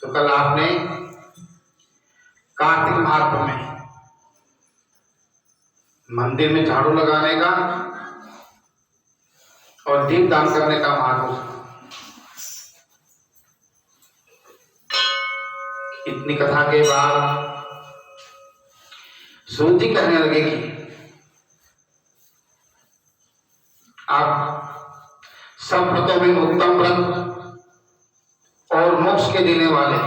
तो कल आपने कार्तिक महात्म में मंदिर में झाड़ू लगाने का और दीप दान करने का महत्व सुना। इतनी कथा के बाद सूत जी कहने लगे कि आप सब व्रतों में उत्तम व्रत और मोक्ष के देने वाले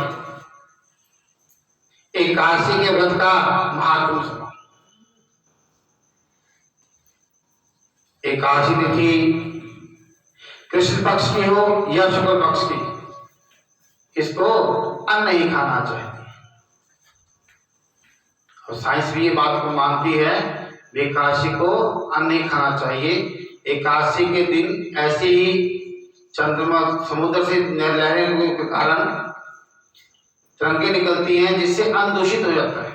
एकादशी के व्रत का महात्म सुना। एकादशी तिथि कृष्ण पक्ष की हो या शुक्ल पक्ष की, इसको अन्न नहीं खाना चाहिए। और साइंस भी ये बात को मानती है, एकादशी को अन्न नहीं खाना चाहिए। एकादशी के दिन ऐसे ही चंद्रमा समुद्र से लहरें के कारण तरंगे निकलती हैं जिससे अन्न दूषित हो जाता है।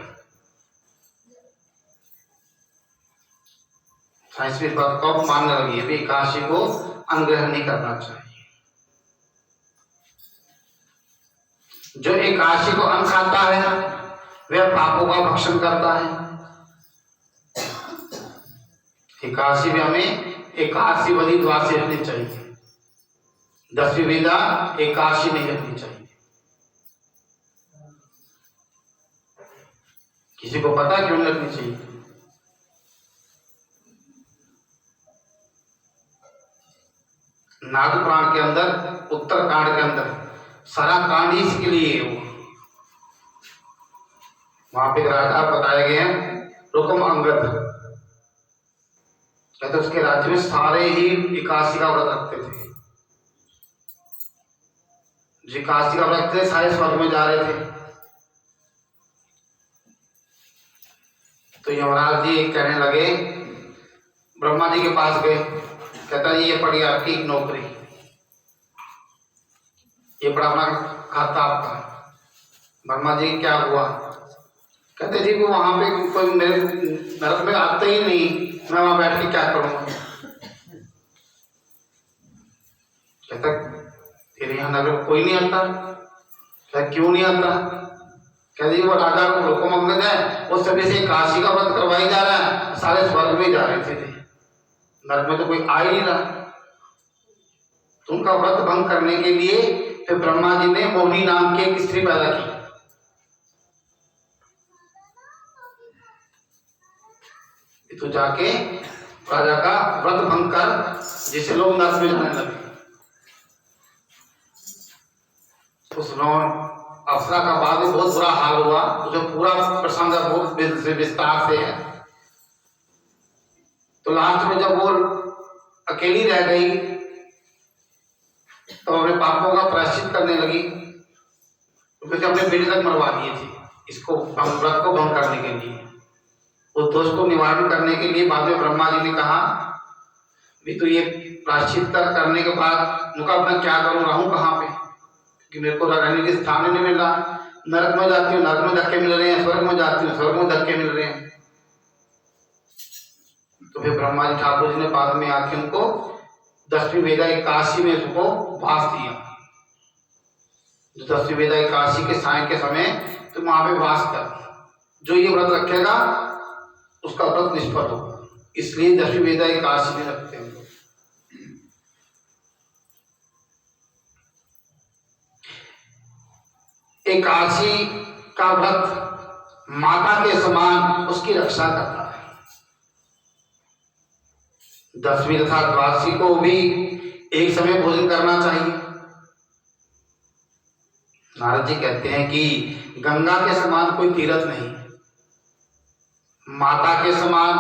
साइंस भी इस बात को मानने लगी है, एकादशी को अन्न ग्रहण नहीं करना चाहिए। जो एकादशी को अन्न खाता है वह पापों का भक्षण करता है। एकादशी में हमें एकादशी बलि द्वार से रखनी चाहिए। 10वीं वेदा एकादशी नहीं रखनी चाहिए। किसी को पता क्यों नहीं रखनी चाहिए? नाग पुराण के अंदर उत्तर कांड के अंदर सारा कांड इसके लिए हो। वहां पे राजा बताए गए हैं रुकम अंगद, कहते उसके राज्य में सारे ही एकादशी का व्रत रखते थे। जो एकादशी का व्रत थे सारे स्वर्ग में जा रहे थे। तो यमराज जी कहने लगे, ब्रह्मा जी के पास गए, कहता ये पड़ी आपकी नौकरी, ये पड़ा अपना खाता आपका। ब्रह्मा जी क्या हुआ? कहते जी वो वहां पे कोई मेरे नरक में आता ही नहीं, मैं वहां बैठ के क्या करूंगा? कहता तेरे यहाँ नगर में कोई नहीं आता? क्या क्यों नहीं आता? कहते वो राजा हुकुम अंगद है, वो सभी से काशी का व्रत करवाई जा रहा है, सारे स्वर्ग में जा रहे थे, नरक में तो कोई आ ही नहीं रहा। तो उनका व्रत भंग करने के लिए फिर ब्रह्मा जी ने मोहिनी नाम की एक स्त्री पैदा की। तो जाके राजा का व्रत भंग कर जिसे लोग नरक में जाने लगे। उस अप्सरा का बाद में बहुत बुरा हाल हुआ। जो पूरा प्रसंग बहुत विस्तार से है। तो लास्ट में जब वो अकेली रह गई तो अपने पापों का प्रायश्चित करने लगी, तो फिर अपने बेटे तक मरवा दिए थे इसको व्रत को भंग करने के लिए। उस दोष को निवारण करने के लिए बाद में ब्रह्मा जी ने कहा भी तो ये प्रायश्चित करने के बाद उनका अपना क्या करूं, रहूं कहाँ पे, क्योंकि मेरे को रहने के स्थान नहीं मिल रहा। नरक में जाती हूँ, नरक में धक्के मिल रहे हैं, स्वर्ग में जाती हूँ, स्वर्ग में धक्के मिल रहे हैं। तो फिर ब्रह्मा जी ठाकुर जी ने बाद में आके उनको 10वीं वेदा एकादशी में उसको वास दिया। जो 10वीं वेदा एकादशी के साय के समय तो वहां पे वास कर, जो ये व्रत रखेगा उसका व्रत निष्फल होगा। इसलिए 10वीं वेदा एकादशी में रखते हैं। एकादशी का व्रत माता के समान उसकी रक्षा करता है। 10वीं तथा द्वादशी को भी एक समय भोजन करना चाहिए। नारद जी कहते हैं कि गंगा के समान कोई तीर्थ नहीं, माता के समान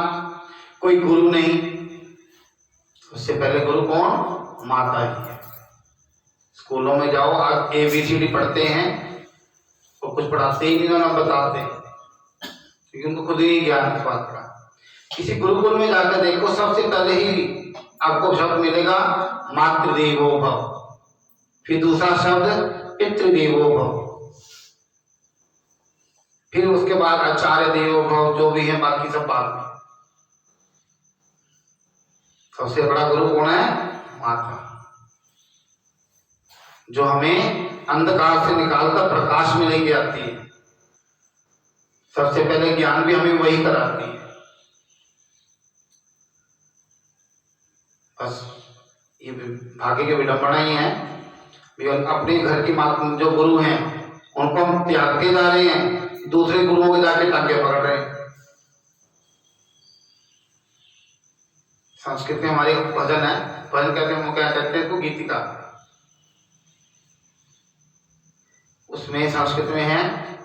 कोई गुरु नहीं। उससे पहले गुरु कौन? माता ही है। स्कूलों में जाओ, आज ABCD पढ़ते हैं और कुछ पढ़ाते ही नहीं, ना बताते, क्योंकि उनको खुद ही ज्ञान इस बात का। किसी गुरुकुल में जाकर देखो, सबसे पहले ही आपको शब्द मिलेगा मातृदेवो भव, फिर दूसरा शब्द पितृदेवो भव, फिर उसके बाद आचार्य देवो भव, जो भी है बाकी सब बाद में। सबसे बड़ा गुरु कौन है? माता, जो हमें अंधकार से निकालकर प्रकाश में लेके आती है। सबसे पहले ज्ञान भी हमें वही कराती है। बस ये आगे की विडंबना ही है। अपने घर की जो गुरु हैं उनको हम त्यागते जा रहे हैं, दूसरे गुरुओं के जाके टांगे पकड़ रहे हैं। संस्कृत में हमारे भजन है, भजन कहते हैं, क्या कहते हैं, तो गीतिका। उसमें संस्कृत में है,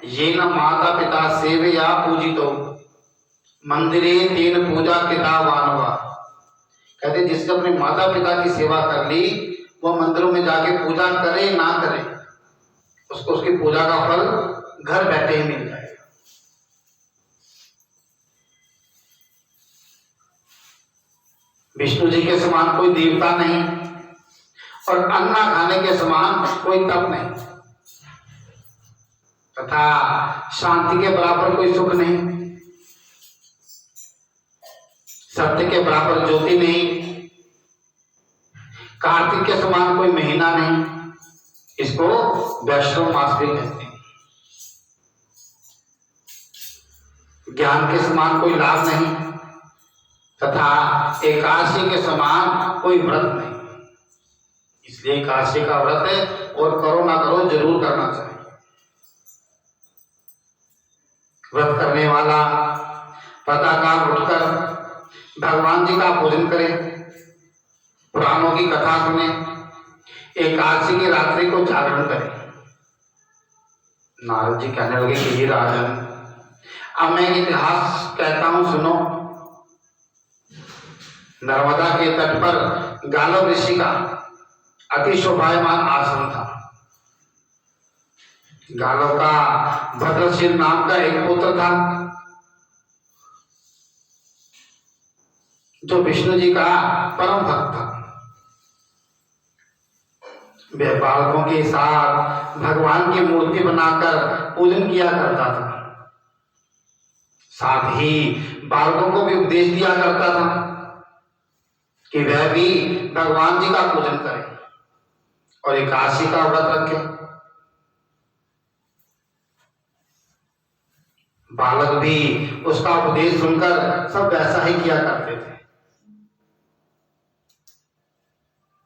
ये न माता पिता सेवे या पूजितो मंदिरे तेन पूजा किताबानवा। कहते जिसने अपने माता पिता की सेवा कर ली, वह मंदिरों में जाके पूजा करे ना करे, उसको उसकी पूजा का फल घर बैठे ही मिल जाएगा। विष्णु जी के समान कोई देवता नहीं और अन्ना खाने के समान कोई तप नहीं, तथा शांति के बराबर कोई सुख नहीं, सत्य के बराबर ज्योति नहीं, कार्तिक के समान कोई महीना नहीं। इसको वैष्णव मास भी कहते हैं। ज्ञान के समान कोई लाभ नहीं तथा एकादशी के समान कोई व्रत नहीं। इसलिए एकादशी का व्रत है, और करो ना करो जरूर करना चाहिए। व्रत करने वाला प्रातःकाल उठकर भगवान जी का पूजन करे, पुराणों की कथा सुने, एकादशी की रात्रि को जागरण करे। नारद जी कहने लगे कि ये राजन, अब मैं इतिहास कहता हूं सुनो। नर्मदा के तट पर गालव ऋषि का अति शोभायमान आश्रम था। गालव का भद्रशील नाम का एक पुत्र था, जो विष्णु जी का परम भक्त था। वह बालकों के साथ भगवान की मूर्ति बनाकर पूजन किया करता था। साथ ही बालकों को भी उपदेश दिया करता था कि वह भी भगवान जी का पूजन करें और एकादशी का व्रत रखें। बालक भी उसका उपदेश सुनकर सब वैसा ही किया करते थे।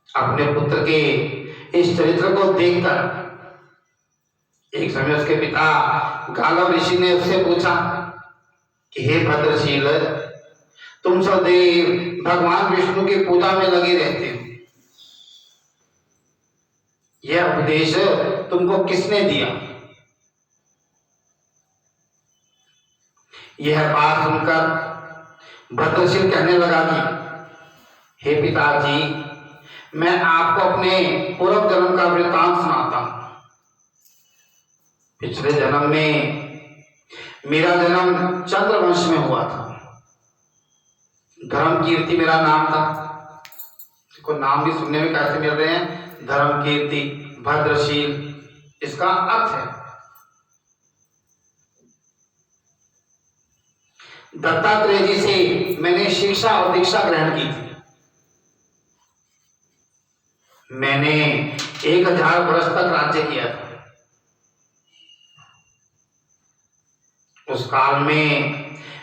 अपने पुत्र के इस चरित्र को देखकर एक समय उसके पिता गालव ऋषि ने उससे पूछा कि हे भद्रशील, तुम सदैव भगवान विष्णु की पूजा में लगे रहते हो, यह उपदेश तुमको किसने दिया? यह बात सुनकर भद्रशील कहने लगा कि हे पिताजी, मैं आपको अपने पूर्व जन्म का वृत्तांत सुनाता हूं। पिछले जन्म में मेरा जन्म चंद्रवंश में हुआ था। धर्म कीर्ति मेरा नाम था। देखो नाम भी सुनने में कैसे मिल रहे हैं, धर्म कीर्ति, भद्रशील, इसका अर्थ है दत्तात्रेय जी से मैंने शिक्षा और दीक्षा ग्रहण की थी। मैंने 1000 वर्ष तक राज्य किया था। उस काल में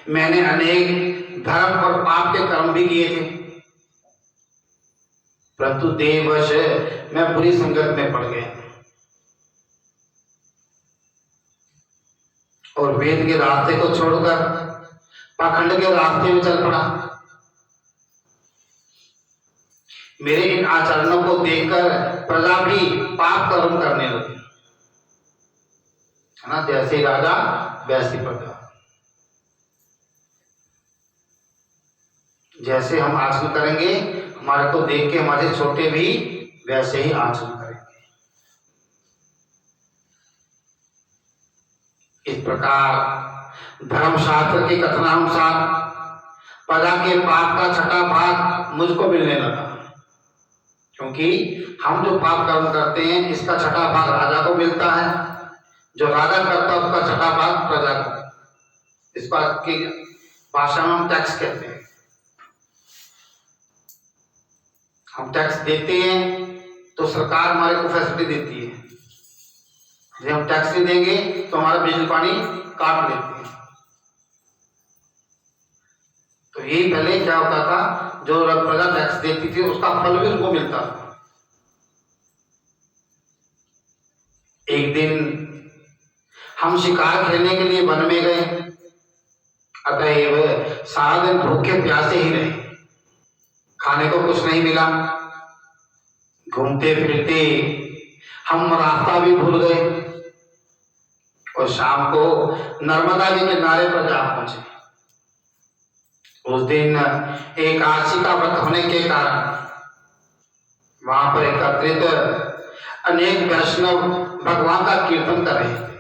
मैंने अनेक धर्म और पाप के कर्म भी किए थे, परंतु देववश मैं बुरी संगत में पड़ गया और वेद के रास्ते को छोड़कर पाखंड के रास्ते में चल पड़ा। मेरे इन आचरणों को देखकर प्रजा भी पाप कर्म करने लगी, है ना। जैसे राजा वैसी प्रजा। जैसे हम आचरण करेंगे, हमारे को देख के हमारे छोटे भी वैसे ही आचरण करेंगे। इस प्रकार धर्मशास्त्र के कथनानुसार प्रजा के पाप का छठा भाग मुझको मिलने लगा, क्योंकि हम जो पाप कर्म करते हैं इसका छठा भाग राजा को मिलता है, जो राजा करता है उसका छठा भाग प्रजा को। इस बात की भाषा में हम टैक्स कहते हैं। हम टैक्स देते हैं तो सरकार हमारे को फैसिलिटी देती है, यदि हम टैक्स नहीं देंगे तो हमारा बिजली पानी काट लेते हैं। तो यही पहले क्या होता था, जो प्रजा टैक्स देती थी उसका फल भी उनको मिलता था। एक दिन हम शिकार खेलने के लिए वन में गए, अतएव सारा दिन भूखे प्यासे ही रहे, खाने को कुछ नहीं मिला। घूमते फिरते हम रास्ता भी भूल गए और शाम को नर्मदा के किनारे पर जा पहुंचे। उस दिन एकादशी का व्रत होने के कारण वहां पर एकत्रित अनेक वैष्णव भगवान का कीर्तन कर रहे थे।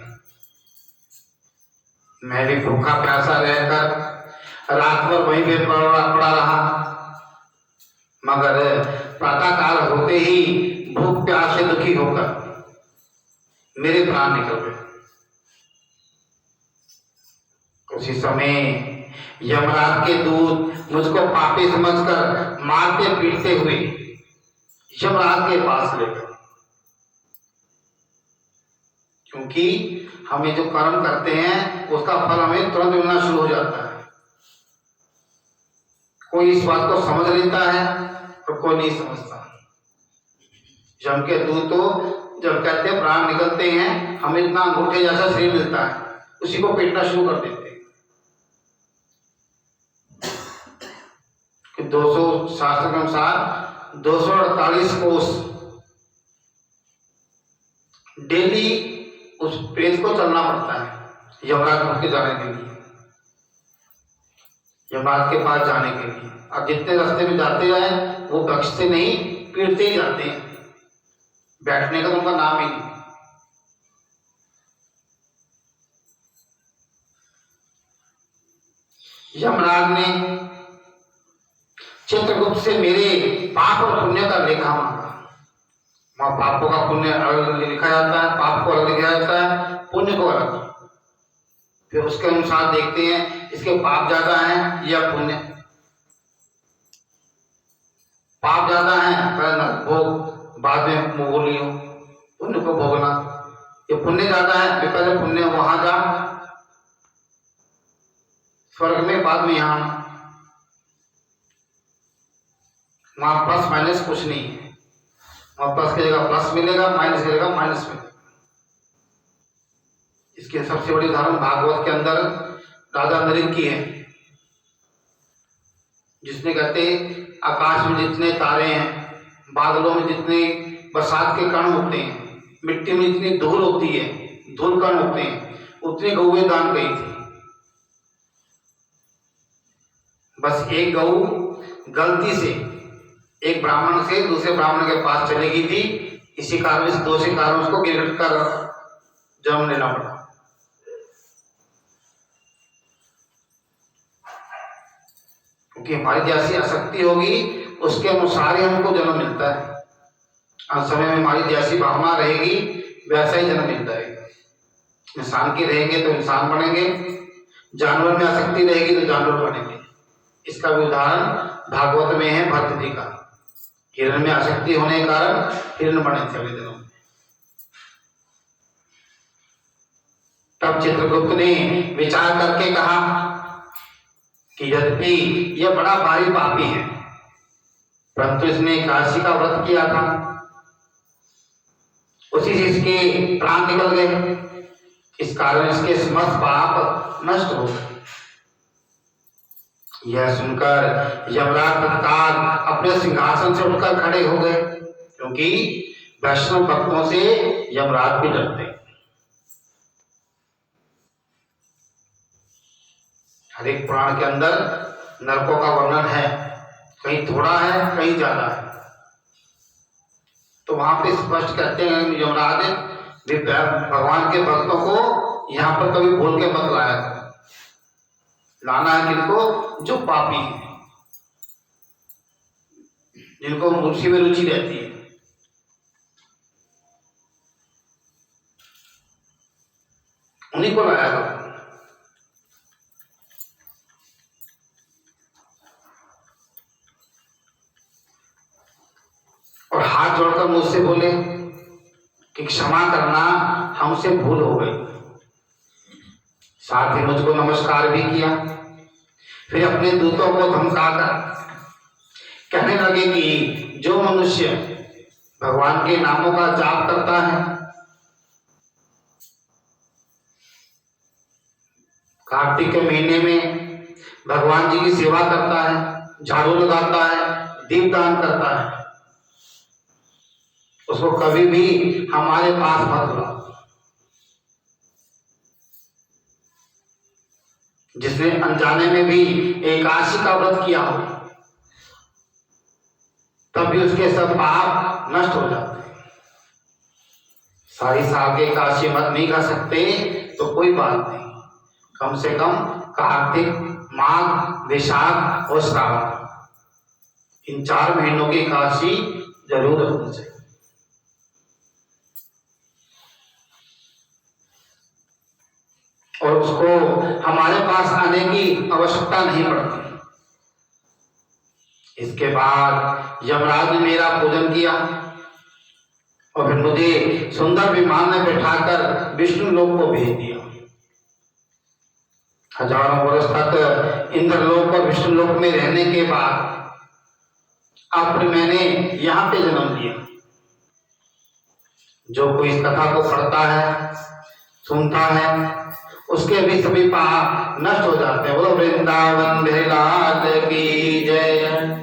मैं भी भूखा प्यासा रहकर रात भर वहीं पे पड़ा रहा, मगर प्रातः काल होते ही भूख प्यास से दुखी होकर मेरे प्राण निकल गए। उसी समय यमराज के दूत मुझको पापी समझकर मारते पीटते हुए यमराज के पास ले गए, क्योंकि हमें जो कर्म करते हैं उसका फल हमें तुरंत मिलना शुरू हो जाता है। कोई इस बात को समझ लेता है और कोई नहीं समझता। यम के दूत तो जब कहते हैं प्राण निकलते हैं, हमें इतना अंगूठे जैसा शरीर मिलता है, उसी को पीटना शुरू कर देते हैं। कि 200 शास्त्र के अनुसार 248 कोस डेली उस प्रेत को चलना पड़ता है यमराज के जाने के लिए, यमराज के पास जाने के लिए। और जितने रास्ते में जाते जाए वो बख्शते नहीं, पीटते ही जाते हैं, बैठने का उनका नाम ही नहीं। यमराज ने चित्रगुप्त से मेरे पाप और पुण्य का लेखा मांगा। वहां पापों का पुण्य अलग लिखा जाता है, पाप को अलग लिखा जाता है, पुण्य को अलग। फिर उसके अनुसार देखते हैं इसके पाप ज्यादा है या पुण्य। पाप ज्यादा है पहले भोग, बाद में मोह लियो, पुण्य को भोगना। ये पुण्य ज्यादा है फिर पहले पुण्य वहां जा स्वर्ग में, बाद में यहां। वहां प्लस माइनस कुछ नहीं है, वहां प्लस की जगह प्लस मिलेगा, माइनस की जगह माइनस मिलेगा। इसके सबसे बड़ी उदाहरण भागवत के अंदर राजा नरेंद्र की है, जिसने कहते आकाश में जितने तारे हैं, बादलों में जितने बरसात के कण होते हैं, मिट्टी में जितनी धूल होती है, धूल कण होते हैं, उतनी गौएं दान गई थी। बस एक गऊ गलती से एक ब्राह्मण से दूसरे ब्राह्मण के पास चली गई थी, इसी कारण से दोषी कारण उसको गिरफ्त कर जन्म लेना पड़ा। क्योंकि हमारी जैसी आसक्ति होगी उसके अनुसार ही हमको जन्म मिलता है। आज समय में हमारी जैसी भावना रहेगी वैसा ही जन्म मिलता है। इंसान की रहेंगे तो इंसान बनेंगे, जानवर में आसक्ति रहेगी तो जानवर बनेंगे। इसका भी उदाहरण भागवत में है भरत जी का। हिरण में आसक्ति होने के कारण हिरण बने थे अगले दिनों में। तब चित्रगुप्त ने विचार करके कहा कि यद्यपि यह बड़ा भारी पापी है, परंतु इसने काशी का व्रत किया था, उसी से इसके प्राण निकल गए, इस कारण इसके समस्त पाप नष्ट हो गए। यह सुनकर यमराज तत्काल अपने सिंहासन से उठकर खड़े हो गए, क्योंकि वैष्णव भक्तों से यमराज भी डरते। हर एक पुराण के अंदर नरकों का वर्णन है, कहीं थोड़ा है कहीं ज्यादा है। तो वहां पे स्पष्ट कहते हैं यमराज भगवान के भक्तों को यहाँ पर कभी भूल के मत लाया करो। लाना है किनको? जो पापी है, जिनको मुर्शी में रुचि रहती है। उन्हीं को लाया करो। और हाथ जोड़कर मुझसे बोले कि क्षमा करना, हम मुझसे भूल हो गई। साथ ही मुझको नमस्कार भी किया। फिर अपने दूतों को धमकाकर कहने लगे कि जो मनुष्य भगवान के नामों का जाप करता है, कार्तिक के महीने में भगवान जी की सेवा करता है, झाड़ू लगाता है, दीपदान करता है, उसको कभी भी हमारे पास मत बुलाओ। जिसने अनजाने में भी एकादशी का व्रत किया हो, तब भी उसके सब पाप नष्ट हो जाते हैं। सारी साल के एकादशी मत नहीं कर सकते तो कोई बात नहीं, कम से कम कार्तिक, माघ, वैशाख और श्रावण, इन 4 महीनों की एकादशी जरूर रखनी चाहिए। और उसको हमारे पास आने की आवश्यकता नहीं पड़ती। इसके बाद यमराज ने मेरा पूजन किया और फिर मुझे सुंदर विमान में बिठाकर विष्णु लोक को भेज दिया। हजारों वर्ष तक इंद्रलोक और विष्णु लोक में रहने के बाद अब मैंने यहाँ पे जन्म लिया। जो कोई इस कथा को पढ़ता है, सुनता है, उसके भी सभी पाप नष्ट हो जाते हैं। बोलो वृंदावन बिहारी लाल की जय।